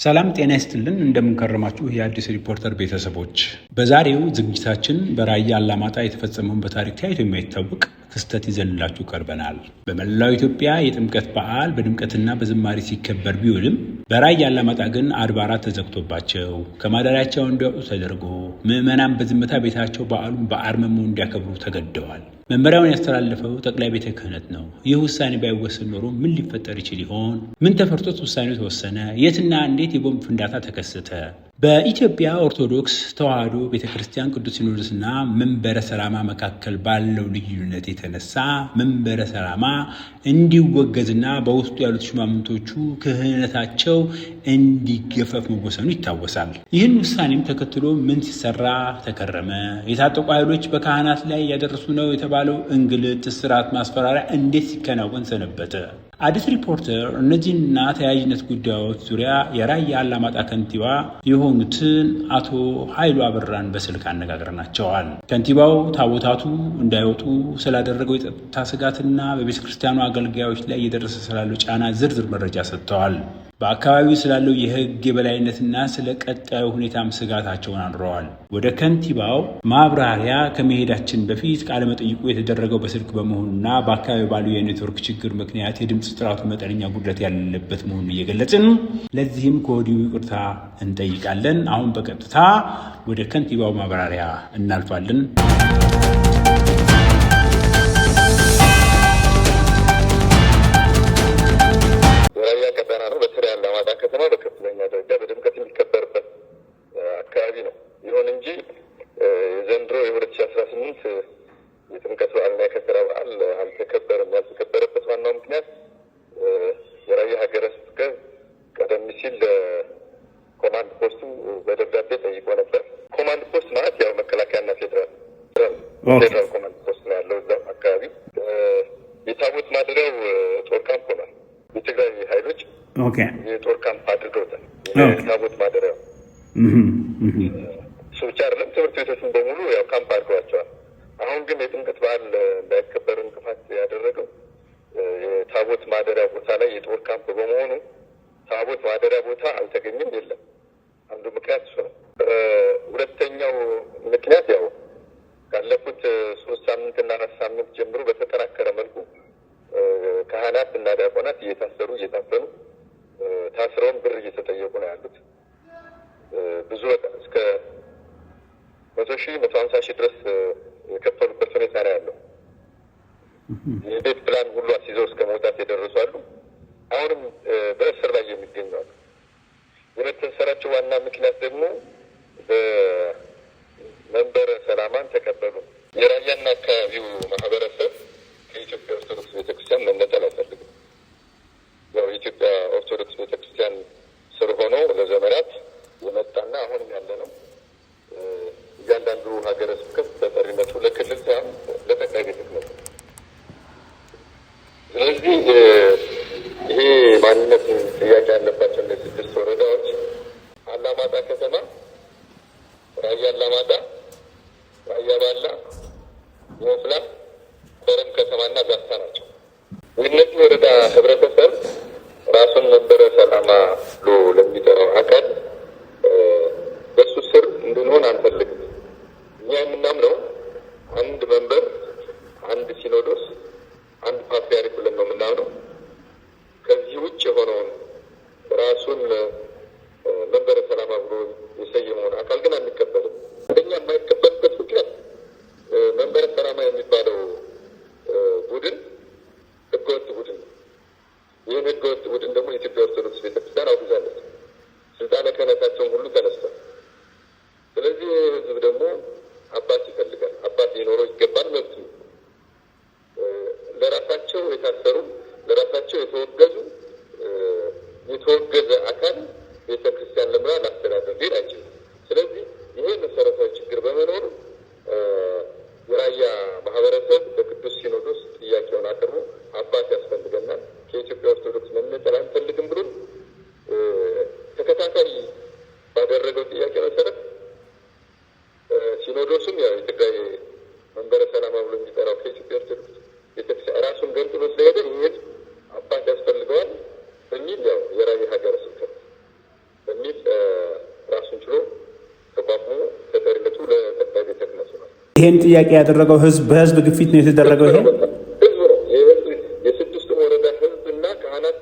ሰላም ጤና ይስጥልን እንደምንከረማችሁ የአዲስ ሪፖርተር ቤተሰቦች በዛሬው ዝግጅታችን በራያ አላማጣ የተፈጸመውን በታሪክ ታይቶ የማይታወቅ ክስተት ይዘንላችሁ ቀርበናል። በመላው ኢትዮጵያ የጥምቀት በዓል በድምቀትና በዝማሬ ሲከበር ቢውልም በራያ አላማጣ ግን አድባራት ተዘግቶባቸው ከማደሪያቸው እንዲወጡ ተደርጎ ምዕመናን በዝምታ ቤታቸው በዓሉን በአርመሞ እንዲያከብሩ ተገደዋል። መመሪያውን ያስተላለፈው ጠቅላይ ቤተ ክህነት ነው። ይህ ውሳኔ ባይወሰን ኖሮ ምን ሊፈጠር ይችል ይሆን? ምን ተፈርቶት ውሳኔው ተወሰነ? የትና እንዴት የቦምብ ፍንዳታ ተከሰተ? በኢትዮጵያ ኦርቶዶክስ ተዋሕዶ ቤተክርስቲያን ቅዱስ ሲኖዶስና መንበረ ሰላማ መካከል ባለው ልዩነት የተነሳ መንበረ ሰላማ እንዲወገዝና በውስጡ ያሉት ሹማምንቶቹ ክህነታቸው እንዲገፈፍ መወሰኑ ይታወሳል። ይህን ውሳኔም ተከትሎ ምን ሲሰራ ተከረመ? የታጠቁ ኃይሎች በካህናት ላይ ያደረሱ ነው የተባለው እንግልት፣ እስራት፣ ማስፈራሪያ እንዴት ሲከናወን ሰነበተ? አዲስ ሪፖርተር እነዚህና ተያያዥነት ጉዳዮች ዙሪያ የራያ አላማጣ ከንቲባ የሆኑትን አቶ ኃይሉ አበራን በስልክ አነጋግረናቸዋል። ከንቲባው ታቦታቱ እንዳይወጡ ስላደረገው የጸጥታ ስጋትና በቤተ ክርስቲያኑ አገልጋዮች ላይ እየደረሰ ስላለው ጫና ዝርዝር መረጃ ሰጥተዋል። በአካባቢው ስላለው የሕግ የበላይነትና ስለ ቀጣዩ ሁኔታም ስጋታቸውን አኑረዋል። ወደ ከንቲባው ማብራሪያ ከመሄዳችን በፊት ቃለመጠይቁ የተደረገው በስልክ በመሆኑና በአካባቢው ባለው የኔትወርክ ችግር ምክንያት የድምፅ ጥራቱ መጠነኛ ጉድለት ያለበት መሆኑን እየገለጽን ለዚህም ከወዲሁ ይቅርታ እንጠይቃለን። አሁን በቀጥታ ወደ ከንቲባው ማብራሪያ እናልፋለን። የጥምቀት በዓልና የከተራ በዓል አልተከበረም። ያልተከበረበት ዋናው ምክንያት የራያ ሀገረ ስብከት ቀደም ሲል ኮማንድ ፖስቱ በደብዳቤ ጠይቆ ነበር። ኮማንድ ፖስት ማለት ያው መከላከያና ፌዴራል ኮማንድ ፖስት ነው ያለው እዛው አካባቢ። የታቦት ማደሪያው ጦር ካምፕ ሆኗል። የትግራይ ኃይሎች የጦር ካምፕ አድርገውታል። የታቦት ማደሪያው እሱ ብቻ አይደለም፣ ትምህርት ቤቶችን በሙሉ ያው ካምፕ አድርገዋቸዋል። አሁን ግን የጥምቀት በዓል እንዳይከበር እንቅፋት ያደረገው የታቦት ማደሪያ ቦታ ላይ የጦር ካምፕ በመሆኑ ታቦት ማደሪያ ቦታ አልተገኘም፣ የለም። አንዱ ምክንያት እሱ ነው። ሁለተኛው ምክንያት ያው ካለፉት 3 ሳምንትና 4 ሳምንት ጀምሮ በተጠናከረ መልኩ ካህናት እና ዲያቆናት እየታሰሩ ታስረውም ብር እየተጠየቁ ነው ያሉት። ብዙ እስከ 100,000 150,000 ድረስ የከፈሉበት ሁኔታ ነው ያለው። የቤት ፕላን ሁሉ አስይዘው እስከ መውጣት የደረሱ አሉ። አሁንም በእስር ላይ የሚገኙ አሉ። የመታሰራቸው ዋና ምክንያት ደግሞ በመንበረ ሰላማን ተቀበሉ። የራያና አካባቢው ማህበረሰብ ከኢትዮጵያ ኦርቶዶክስ ቤተክርስቲያን መነጠል አይፈልግም። ያው የኢትዮጵያ ኦርቶዶክስ ቤተክርስቲያን ስር ሆኖ ለዘመናት የመጣና አሁንም ያለ ነው። እያንዳንዱ ሀገረ ስብከት ተጠሪነቱ ለክልል ሳይሆን ለጠቅላይ ቤተ ክህነት። ስለዚህ ይሄ ማንነት ጥያቄ ያለባቸው እነዚህ 6 ወረዳዎች አላማጣ ከተማ፣ ራያ አላማጣ፣ ራያ ባላ፣ ወፍላ፣ ኮረም ከተማና ዛታ ናቸው። የእነዚህ ወረዳ ህብረተሰብ ራሱን መንበረ ሰላማ ብሎ ለሚጠራው አካል በሱ ስር እንድንሆን አንፈልግም። እኛ የምናምነው አንድ መንበር፣ አንድ ሲኖዶስ፣ አንድ ፓትርያርክ ብለን ነው የምናምነው። ከዚህ ውጭ የሆነውን ራሱን መንበረ ሰላማ ብሎ የሰየመውን አካል ግን አንቀበልም። አንደኛ የማይቀበልበት ምክንያት መንበረ ሰላማ የሚባለው ቡድን ህገወጥ ቡድን ነው። ይህን ህገወጥ ቡድን ደግሞ የኢትዮጵያ ኦርቶዶክስ ቤተክርስቲያን አውግዛለች። ስልጣነ ክህነታቸውን ሁሉ ተነስቷል። ስለዚህ ህዝብ ደግሞ አባት ይፈልጋል። አባት ሊኖረው ይገባል። መብት ለራሳቸው የታሰሩ ለራሳቸው የተወገዘ አካል ቤተክርስቲያን ለምራ ላስተዳደር ሊል አይችልም። ስለዚህ ይሄ መሰረታዊ ችግር በመኖሩ የራያ ማህበረሰብ በቅዱስ ሲኖዶስ ጥያቄውን አቅርቦ አባት ያስፈልገናል፣ ከኢትዮጵያ ኦርቶዶክስ መነጠል አንፈልግም ብሎ ተከታታይ ባደረገው ጥያቄ መሰረት ሲኖዶሱም ያው የትግራይ መንበረ ሰላማ ብሎ የሚጠራው ከኢትዮጵያ ኦርቶዶክስ ቤተክርስቲያን ራሱን ገንጥሎ ስለሄደ ይህ አባት ያስፈልገዋል በሚል ያው የራያ ሀገረ ስብከት በሚል ይሄን ጥያቄ ያደረገው ህዝብ በህዝብ ግፊት ነው የተደረገው። ይሄ ህዝብ ነው የስድስቱ ወረዳ ህዝብና ካህናት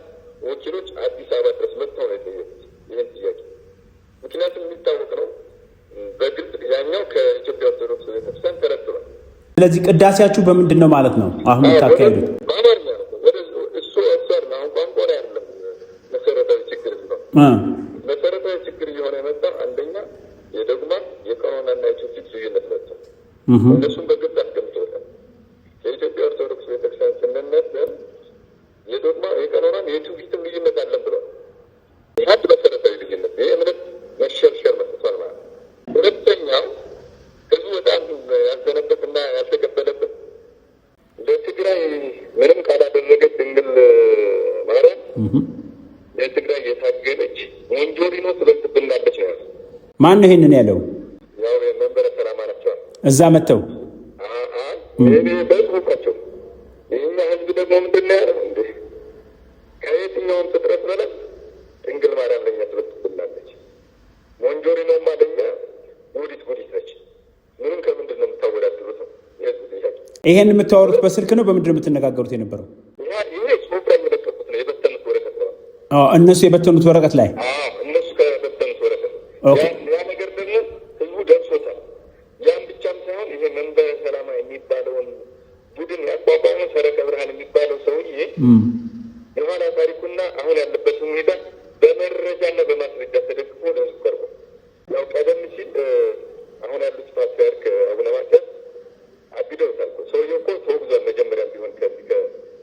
ወኪሎች አዲስ አበባ ድረስ መጥተው ነው የጠየቁት ይሄን ጥያቄ። ምክንያቱም የሚታወቅ ነው በግልጽ ያኛው ከኢትዮጵያ ኦርቶዶክስ ቤተክርስቲያን ተረድቷል። ስለዚህ ቅዳሴያችሁ በምንድን ነው ማለት ነው አሁን የምታካሄዱት? በአማርኛ ነው። እሱ አሰር ነው። አሁን ቋንቋ ላይ አይደለም መሰረታዊ ችግር ነው። መሰረታዊ ችግር እየሆነ የመጣ አንደኛ የዶግማ የቀኖናና የትውፊት ልዩነት መጣ። እነሱም በግልጽ አስቀምጠውታል። የኢትዮጵያ ኦርቶዶክስ ቤተክርስቲያን ስንነበር የዶግማ የቀኖናም የትውፊትም ልዩነት አለን ብለዋል። ይህ መሰረታዊ ልዩነት ይህ እምነት መሸርሸር መጥቷል ማለት ነው። ሁለተኛው ህዝቡ በጣም ያዘነበትና ያልተቀበለበት ለትግራይ ምንም ካላደረገች ድንግል ማርያም ለትግራይ የታገለች ሞንጆሪኖ ትበልጥብናለች ነው ያለው። ማን ነው ይሄንን ያለው? ያው መንበረ ሰላማ ናቸው እዛ መጥተው በጽሁፋቸው። ይህኛ ህዝብ ደግሞ ምንድን ነው ያለው? እንዴ ከየትኛውም ፍጥረት በላይ ድንግል ማርያም ለኛ ትበልጥብናለች፣ ሞንጆሪኖማ ለኛ ጉዲት ነች። ምንም ከምንድን ነው የምታወዳድሩት ነው የህዝብ ጥያቄ። ይሄን የምታወሩት በስልክ ነው? በምንድን ነው የምትነጋገሩት የነበረው? ይሄ ጽሁፍ ላይ የሚለቀቁት ነው የበተኑት ወረቀት ነው። እነሱ የበተኑት ወረቀት ላይ እነሱ ከበተኑት ወረቀት ያ ነገር ደግሞ ህዝቡ ደርሶታል። ያን ብቻም ሳይሆን ይሄ መንበረ ሰላማ የሚባለውን ቡድን ያቋቋመው ሰረቀ ብርሃን የሚባለው ሰውዬ የኋላ ታሪኩና አሁን ያለበትን ሁኔታ በመረጃና በማስረጃ ተደግፎ ለህዝቡ ቀርቧል። ያው ቀደም ሲል አሁን ያሉት ፓትርያርክ አቡነ ማትያስ አግደውታል። ሰውዬው እኮ ተወግዟል። መጀመሪያም ቢሆን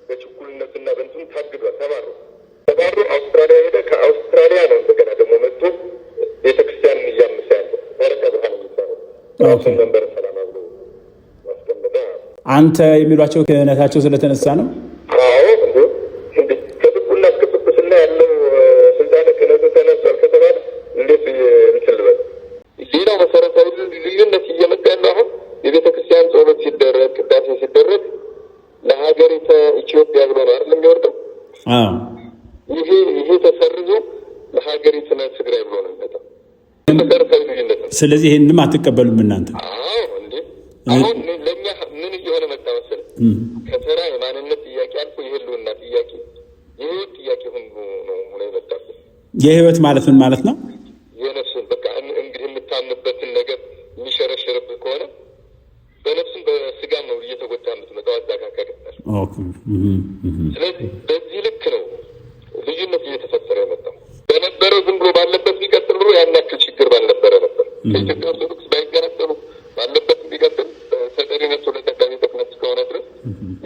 በችኩልነቱና በእንትኑ ታግዷል። ተባሮ አውስትራሊያ ሄደ። ከአውስትራሊያ ነው እንደገና ደግሞ መጥቶ ቤተክርስቲያንን እያመሰ ያለ ሰረቀ ብርሃን የሚባለው ራሱን መንበረ ሰላማ ብሎ ማስቀመጠ። አንተ የሚሏቸው ክህነታቸው ስለተነሳ ነው። አዎ እንዴ ከጥቁና እስከ ጵጵስና ያለው ስልጣነ ክህነቱ ተነሷል ከተባለ እንዴት እንትን ልበል። ሌላው መሰረታዊ ልዩነት እየመጣ ያለው አሁን የቤተክርስቲያን ጸሎት ሲደረግ ቅዳሴ ሲደረግ ለሀገሪተ ኢትዮጵያ ብሎ ነው አይደል የሚወርደው? ይሄ ተሰርዞ ለሀገሪተ ትግራይ ብሎ ነው የሚመጣው። መሰረታዊ ልዩነት ነው። ስለዚህ ይሄንንም አትቀበሉም እናንተ? እንዴ አሁን ለእኛ ምን እየሆነ መጣ መሰለህ? ከተራ የማንነት ጥያቄ አልፎ የህልውና ጥያቄ የህይወት ጥያቄ ሁሉ ነው ሆነ የመጣበት። የህይወት ማለት ምን ማለት ነው? የነፍስን በቃ እንግዲህ የምታምንበትን ነገር የሚሸረሸርብህ ከሆነ በነፍስም በስጋም ነው እየተጎዳ የምትመጣው። አዛካከል ስለዚህ በዚህ ልክ ነው ልዩነት እየተፈጠረ የመጣው። በነበረው ዝም ብሎ ባለበት ቢቀጥል ብሎ ያን ያክል ችግር ባልነበረ ነበር። ከኢትዮጵያ ኦርቶዶክስ ባይገነጠሉ ባለበት ቢቀጥል ተጠሪነቱ ለጠቅላይ ቤተ ክህነት እስከሆነ ድረስ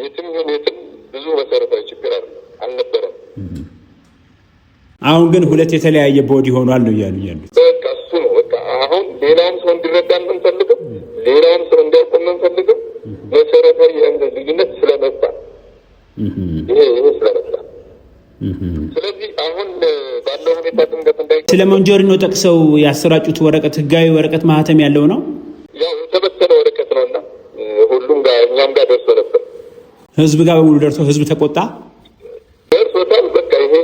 የትም ይሁን የትም ብዙ መሰረታዊ ችግር አልነበረም። አሁን ግን ሁለት የተለያየ ቦዲ ሆኗል ነው እያሉ ያሉት። በቃ እሱ ነው በቃ አሁን ሌላውን ሰው እንዲረዳ የምንፈልገው ሌላውን ሰው እንዲያውቅ የምንፈልገው መሰረታዊ የእምነት ልዩነት ስለመጣ ይሄ ስለመጣ ስለዚህ አሁን ባለው ሁኔታ ጥምቀት ስለ ሞንጆሪኖ ጠቅሰው ያሰራጩት ወረቀት ህጋዊ ወረቀት ማህተም ያለው ነው። ያው የተበተነ ወረቀት ነውና ሁሉም ጋር እኛም ጋር ደርሶ ነበር። ህዝብ ጋር በሙሉ ደርሶ ህዝብ ተቆጣ ደርሶታል። በቃ ይሄ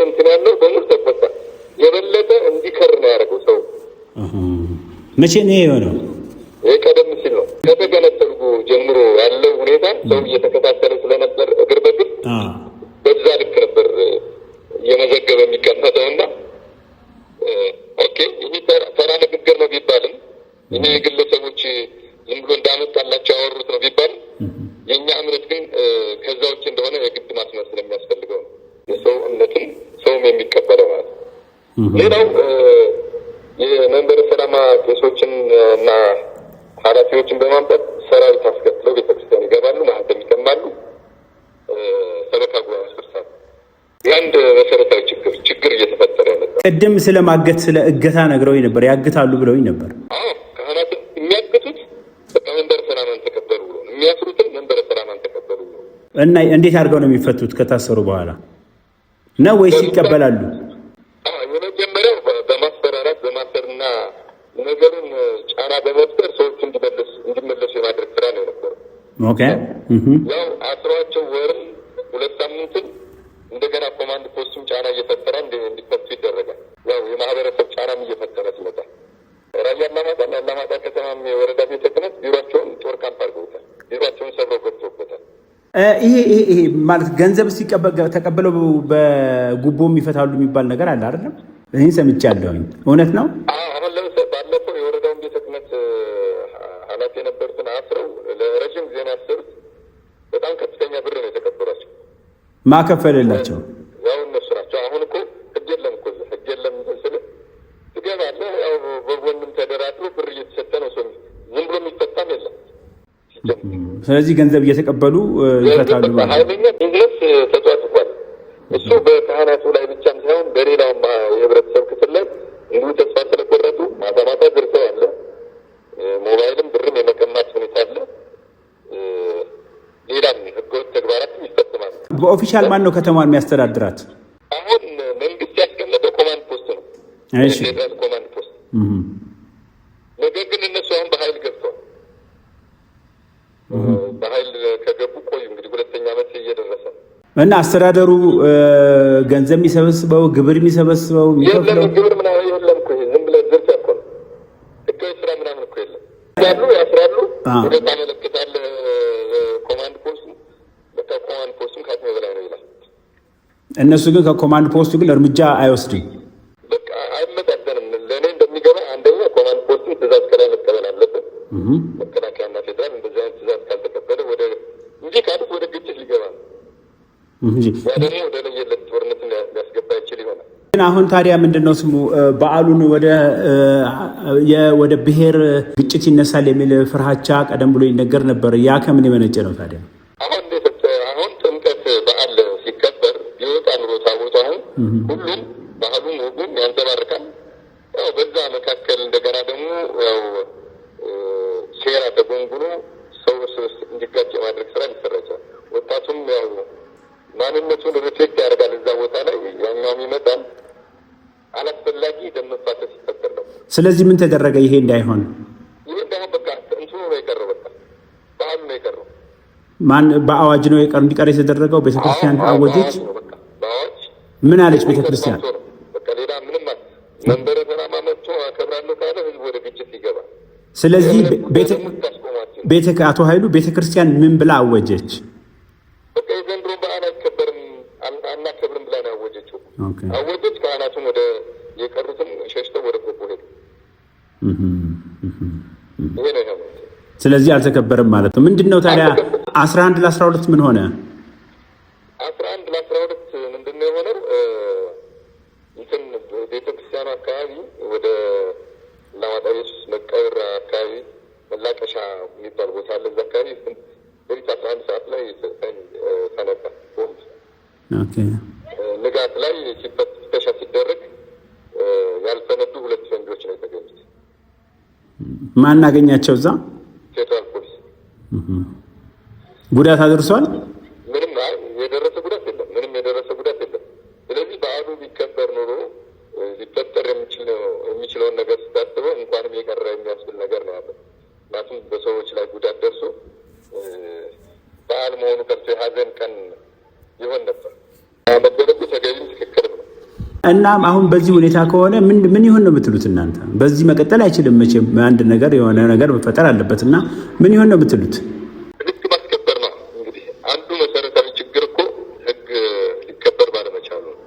እንትን ያለው በሙሉ ተቆጣ። የበለጠ እንዲከር ነው ያደረገው ሰው። መቼ ነው የሆነው? ይሄ ቀደም ሲል ነው ከተገነጠሉ ጀምሮ ያለው ሁኔታ ሰው እየተከታተለ ስለነበር እግር በግር በዛ ልክ ነበር እየመዘገበ የሚቀመጠውና ኦኬ ይሄ ተራ ንግግር ነው ቢባልም ይሄ የግለሰቦች ዝም ብሎ እንዳመጣላቸው ያወሩት ነው ቢባልም የእኛ እምነት ግን ከዛ ውጭ እንደሆነ የግድ ማስመር ስለሚያስፈልገው ነው የሰው እምነትን ሰውም የሚቀበለው ማለት ነው። ሌላው የመንበረ ሰላማ ቄሶችን እና ኃላፊዎችን በማምጣት ሰራዊት አስከትለው ቤተክርስቲያን ይገባሉ፣ ማህተም ይቀማሉ፣ ሰበካ ጉባኤ ያስፈርሳሉ። የአንድ መሰረታዊ ችግር እየተፈጠረ ያለ ቅድም ስለ ማገት ስለ እገታ ነግረውኝ ነበር። ያግታሉ ብለውኝ ነበር። ካህናትን የሚያግቱት በቃ መንበረ ሰላማን ተቀበሉ ብሎ የሚያስሩትን መንበረ ሰላማን ተቀበሉ ብሎ እና እንዴት አድርገው ነው የሚፈቱት? ከታሰሩ በኋላ ነው ወይስ ይቀበላሉ? የመጀመሪያው በማስፈራራት በማሰርና ነገሩን ጫና በመፍጠር ሰዎች እንዲመለሱ የማድረግ ስራ ነው የነበረው። ኦኬ ያው አስሯቸው ወርም 2 ሳምንትም እንደገና ኮማንድ ፖስቱም ጫና እየፈጠረ እንዲፈቱ ይደረጋል። ያው የማህበረሰብ ጫናም እየፈጠረ ሲመጣ ራያ አላማጣ ከተማም የወረዳ ቤተ ክህነት ቢሮቸውን ጦር ካምፕ አድርገውታል። ቢሮቸውን ሰብረው ገብተውበታል። ይሄ ማለት ገንዘብ ተቀበለው በጉቦም ይፈታሉ የሚባል ነገር አለ አይደለም? ይህን ሰምቻለሁኝ። እውነት ነው? አሁን ለምሳሌ ባለፈው የወረዳውን ቤተ ክህነት ኃላፊ የነበሩትን አስረው ለረዥም ጊዜ ያሰሩት በጣም ከፍተኛ ብር ነው የተቀበሏቸው። ማከፈለላቸው ያው እነሱ ናቸው። አሁን እኮ ህግ የለም እኮ ህግ የለም ስል ትገባለህ። ያው በጎንም ተደራድሮ ብር እየተሰጠ ነው። ሰው ዝም ብሎ የሚፈታም የለም። ስለዚህ ገንዘብ እየተቀበሉ ይፈታሉ ማለት ነው። ኃይለኛ ቢዝነስ ተጧጥፏል። እሱ በካህናቱ ላይ ብቻም ሳይሆን በሌላውም የህብረተሰብ ክፍል ላይ እንዲሁ ተስፋ ስለቆረጡ ማታ ማታ ዝርፊያ አለ። ሞባይልም ብርም የመቀማት ሁኔታ አለ። ሌላም ህገወጥ ተግባራትም ይፈጽማሉ። በኦፊሻል ማን ነው ከተማን የሚያስተዳድራት? አሁን መንግስት ያስቀመጠው ኮማንድ ፖስት ነው። እሺ፣ ፌደራል ኮማንድ ፖስት። ነገር ግን እነሱ አሁን በኃይል ገብተዋል። በኃይል ከገቡ ቆዩ እንግዲህ 2ኛ ዓመት እየደረሰ እና አስተዳደሩ ገንዘብ የሚሰበስበው ግብር የሚሰበስበው የሚከፍለው ግብር ምናምን የለም እኮ ዝም ብለህ ዝርፊያ እኮ ነው። ህጋዊ ስራ ምናምን እኮ የለም። ያስራሉ፣ ወደ ታመለክታለህ ኮማንድ ፖስቱ። በቃ ኮማንድ ፖስቱም ከአቅሜ በላይ ነው ይላል። እነሱ ግን ከኮማንድ ፖስቱ ግን እርምጃ አይወስድም። በቃ አይመጣጠንም። ለእኔ እንደሚገባ አንደኛ ኮማንድ ፖስቱን ትእዛዝ ከላይ መቀበል አለበት። መከላከያና ፌዴራል እንደዚህ አይነት ትእዛዝ ካልተቀበለ እንዲህ ካሉት ወደ ግጭት ሊገባ ነው። ያ ደግሞ ወደ ለየለት ጦርነት ሊያስገባ ይችል ይሆናል። ግን አሁን ታዲያ ምንድነው ስሙ በዓሉን ወደ ብሔር ግጭት ይነሳል የሚል ፍርሃቻ ቀደም ብሎ ይነገር ነበር። ያ ከምን የመነጨ ነው ታዲያ? አሁን ጥምቀት በዓል ሲከበር ቢወጣ ኑሮ ታቦቱ አሁን ሁሉም ባህሉም ወጉም ያንጸባርቃል። ያው በዛ መካከል እንደገና ደግሞ ያው ሴራ ተጎንጉኖ ሰው እንዲጋጭ የማድረግ ስራ ይሰራጫል። ወጣቱም ያው ማንነቱን ሪፍሌክት ያደርጋል እዛ ቦታ ላይ፣ ያኛውም ይመጣል። አላስፈላጊ ደም መፋሰስ ይፈጠር ነው። ስለዚህ ምን ተደረገ ይሄ እንዳይሆን? ይሄ እንዳይሆን በቃ እንትኑ ነው የቀረው፣ በቃ ባህሉ ነው የቀረው። ማን በአዋጅ ነው እንዲቀር የተደረገው? ቤተክርስቲያን አወጀች። በአዋጅ ምን አለች ቤተክርስቲያን? በቃ ሌላ ምንም መንበረ ሰላማ መጥቶ አከብራለሁ ካለ ህዝብ ወደ ግጭት ይገባል። ስለዚህ አቶ ኃይሉ ቤተክርስቲያን ምን ብላ አወጀች? በቃ የዘንድሮ በዓል አይከበርም አናከብርም ብላ ነው ያወጀችው። አወጀች። ካህናቱም ወደ የቀሩትም ሸሽተው ወደ ቆቦ ሄዱ። ይሄ ነው ያለው። ስለዚህ አልተከበረም ማለት ነው። ምንድነው ታዲያ 11 ለ12 ምን ሆነ? 11 ለ12 ምንድነው የሆነው? እንትን ቤተክርስቲያኑ አካባቢ ወደ አላማጣ ኢየሱስ መቃብር አካባቢ መላቀሻ የሚባል ቦታ አለ። እዛ አካባቢ በሪት 11 ሰዓት ላይ ተነሳ ቦምብ። ንጋት ላይ ፍተሻ ሲደረግ ያልፈነዱ 2 ፈንጂዎች ነው የተገኙት። ማን አገኛቸው? እዛ ፌደራል ፖሊስ። ጉዳት አድርሷል? ምንም የደረሰ ጉዳት የለም። ምንም የደረሰ ጉዳት የለም። ስለዚህ በዓሉ ቢከበር ኖሮ ሊፈጠር የሚችለውን ነገር ስታስበው እንኳንም የቀረ የሚያስብል ነገር ነው ያለው። ምክንያቱም በሰዎች ላይ ጉዳት ደርሶ በዓል መሆኑ ቀርቶ የሀዘን ቀን ይሆን ነበር። መደረጉ ተገቢም ትክክልም ነው። እናም አሁን በዚህ ሁኔታ ከሆነ ምን ይሆን ነው የምትሉት እናንተ? በዚህ መቀጠል አይችልም መቼም። አንድ ነገር የሆነ ነገር መፈጠር አለበት እና ምን ይሆን ነው የምትሉት? ህግ ማስከበር ነው እንግዲህ አንዱ መሰረታዊ ችግር እኮ ህግ ሊከበር ባለመቻሉ ነው።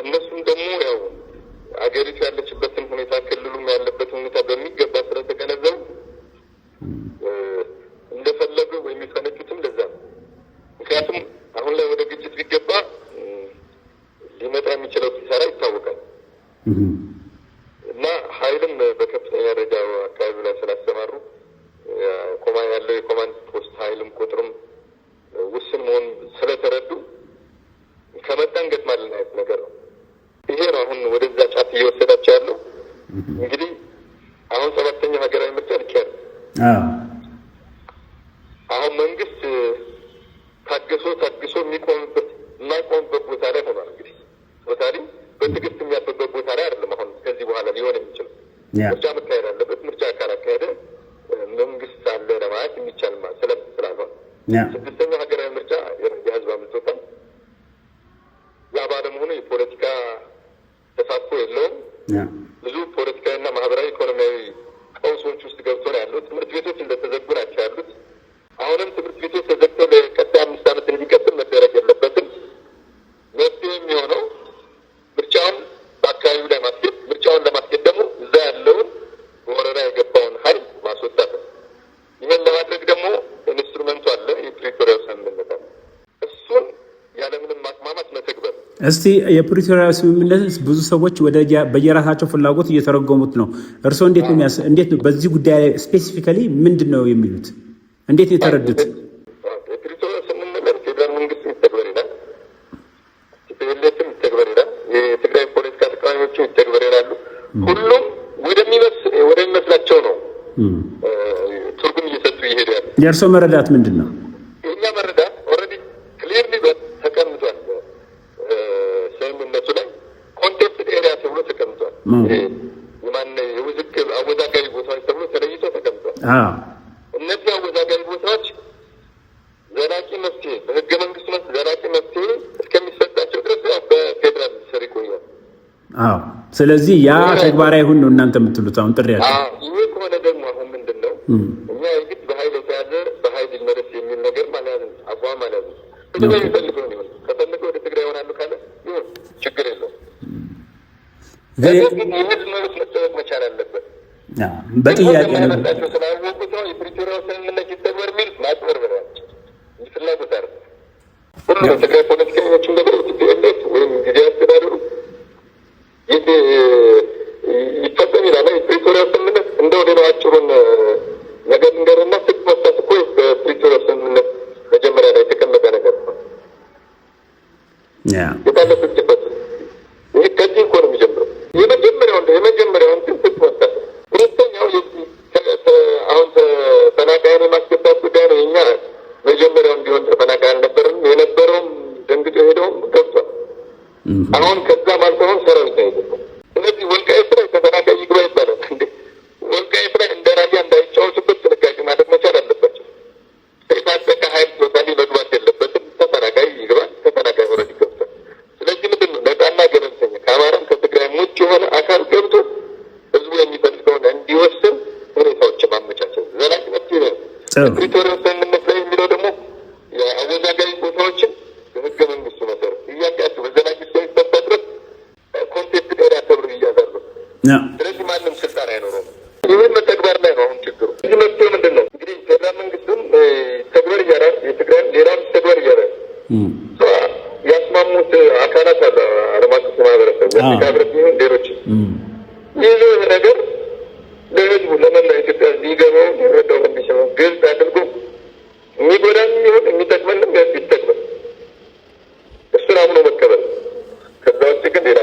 እነሱም ደግሞ ያው አገሪቱ ያለችበትን ሁኔታ ክልሉም ያለበትን ሁኔታ በሚገባ ስለተገነዘቡ እንደፈለጉ የሚፈነጩትም ለዛ ነው። ምክንያቱም አሁን ላይ ወደ ግጭት ቢገባ ሊመጣ የሚችለው ኪሳራ ይታወቃል እና ኃይልም በከፍተኛ ደረጃ አካባቢ ላይ ስላሰማሩ ያለው የኮማንድ ፖስት ኃይልም ቁጥርም ውስን መሆን ስለተረዱ ከመጣን እንገጥማለን አይነት ነገር ነው። ይሄ ነው አሁን ወደዛ ጫፍ እየወሰዳቸው ያለው። እንግዲህ አሁን 7ኛው ሀገራዊ ምርጫ ልኬያለሁ። አሁን መንግስት ታግሶ የማይቆምበት ቦታ ላይ ሆኗል። እንግዲህ ቶታሊ በትዕግስት የሚያልፍበት ቦታ ላይ አይደለም። አሁን ከዚህ በኋላ ሊሆን የሚችለው ምርጫ መካሄድ አለበት። ምርጫ ካላካሄደ መንግስት አለ ለማለት የሚቻል ስላልሆነ 6ኛው ሀገራዊ ምርጫ የህዝብ አምልጦታል። ያ ባለመሆኑ የፖለቲካ ተሳትፎ የለውም። ብዙ ፖለቲካዊና ማህበራዊ እስቲ የፕሪቶሪያ ስምምነት ብዙ ሰዎች ወደ በየራሳቸው ፍላጎት እየተረጎሙት ነው። እርስዎ እንዴት ነው በዚህ ጉዳይ ላይ ስፔሲፊካሊ ምንድን ነው የሚሉት? እንዴት የተረዱት? የፕሪቶሪያ ስምምነት ፌዴራል መንግስት ይተግበር ይላል፣ ቲፒኤልኤፍም ይተግበር ይላል፣ የትግራይ ፖለቲካ ተቃዋሚዎችም ይተግበር ይላሉ። ሁሉም ወደሚመስላቸው ነው ትርጉም እየሰጡ ይሄዱ ያሉ። የእርስዎ መረዳት ምንድን ነው? የእኛ መረዳት ኦልሬዲ ክሊርሊ ተቀምጧል። ስምምነቱ ላይ ኮንቴስትድ ኤሪያ ተብሎ ተቀምጧል። የውዝግብ አወዛጋቢ ቦታዎች ተብሎ ተለይቶ ተቀምጧል። እነዚህ አወዛጋቢ ቦታዎች ዘላቂ መፍትሄ በህገ መንግስቱ መሰረት ዘላቂ መፍትሄ እስከሚሰጣቸው ድረስ በፌዴራል ስር ይቆያል። ስለዚህ ያ ተግባራዊ ሁን ነው እናንተ የምትሉት አሁን ጥሪያችሁ? ይህ ከሆነ ደግሞ አሁን ምንድን ነው እኛ የግድ በኃይል የተያዘ በኃይል ይመለስ የሚል ነገር ማለት አቋም ማለት ነው። ትግራይ የሚፈልገው ነው ይሆን፣ ከፈለገ ወደ ትግራይ ይሆናሉ ካለ ይሁን፣ ችግር የለውም። ግን የህዝብ መብት መጠበቅ መቻል አለበት። በጥያቄ ነው መጣቸው ስላወቁት ነው የፕሪቶሪያ ስምምነት ይተግበር የሚል ማጭበርበሪያቸው ፍላጎት አለ። ሁሉ ትግራይ ፖለቲከኞችን ደግሞ ቲፒኤልኤፍ ወይም ጊዜ አስተዳደሩ ይፈጸም ይላል። የፕሪቶሪያ ስምምነት እንደው ሌላው አጭሩን ነገር እንገርና ስቅ መፍታት እኮ በፕሪቶሪያ ስምምነት መጀመሪያ ላይ የተቀመጠ ነገር ነው። የታለፈ ጽፈት ይህ ከዚህ እኮ ነው የሚጀምረው። የመጀመሪያውን ግን ስቅ መፍታት። ሁለተኛው አሁን ተፈናቃይን የማስገባት ጉዳይ ነው። የኛ መጀመሪያው እንዲሆን ተፈናቃይ አልነበርም። የነበረውም ደንግጦ ሄደውም ገብቷል። አሁን ከዛም አልፎ ሰራዊት ነው የገባው። ስለዚህ ወልቃይት ላይ ተፈናቃይ ይግባ ይባላል። ወልቃይት ላይ እንደ ራያ እንዳይጫወቱበት ጥንቃቄ ማድረግ መቻል አለባቸው። የታጠቀ ኃይል ቶታሊ መግባት የለበትም። ተፈናቃይ ይግባል። ተፈናቃይ ወረድ ይገብታል። ስለዚህ ምንድን ነው ነጻና ገለልተኛ ከአማራም ከትግራይም ውጭ የሆነ አካል ገብቶ ህዝቡ የሚፈልገውን እንዲወስን ሁኔታዎችን ማመቻቸት ዘላቂ መፍትሄ ነው። ፕሪቶሪያ ስምምነት ላይ የሚለው ደግሞ የአወዛጋቢ ቦታዎችን በህገ መንግስቱ መሰረት ጥያቄያቸው በዘላቂ እስከሚፈታ ድረስ ኮንቴስትድ ኤሪያ ተብሎ ይያዛሉ። ስለዚህ ማንም ስልጣን አይኖረውም። ይህን መተግበር ላይ ነው አሁን ችግሩ። እዚህ መፍትሄ ምንድን ነው እንግዲህ ፌዴራል መንግስትም ተግበር እያለ የትግራይ ሌላም ተግበር እያለ ያስማሙት አካላት አለ። ዓለም አቀፍ ማህበረሰብ የአፍሪካ ህብረት ይሁን ሌሎች ይዞ ይህ ነገር ለህዝቡ ለመላ ኢትዮጵያ ሊገባው ሊረዳው የሚችለው ግልጽ አድርጎ የሚጎዳን የሚሆን የሚጠቅመንም ይጠቅመን እሱን አምኖ መቀበል። ከዛ ውጭ ግን ሌላ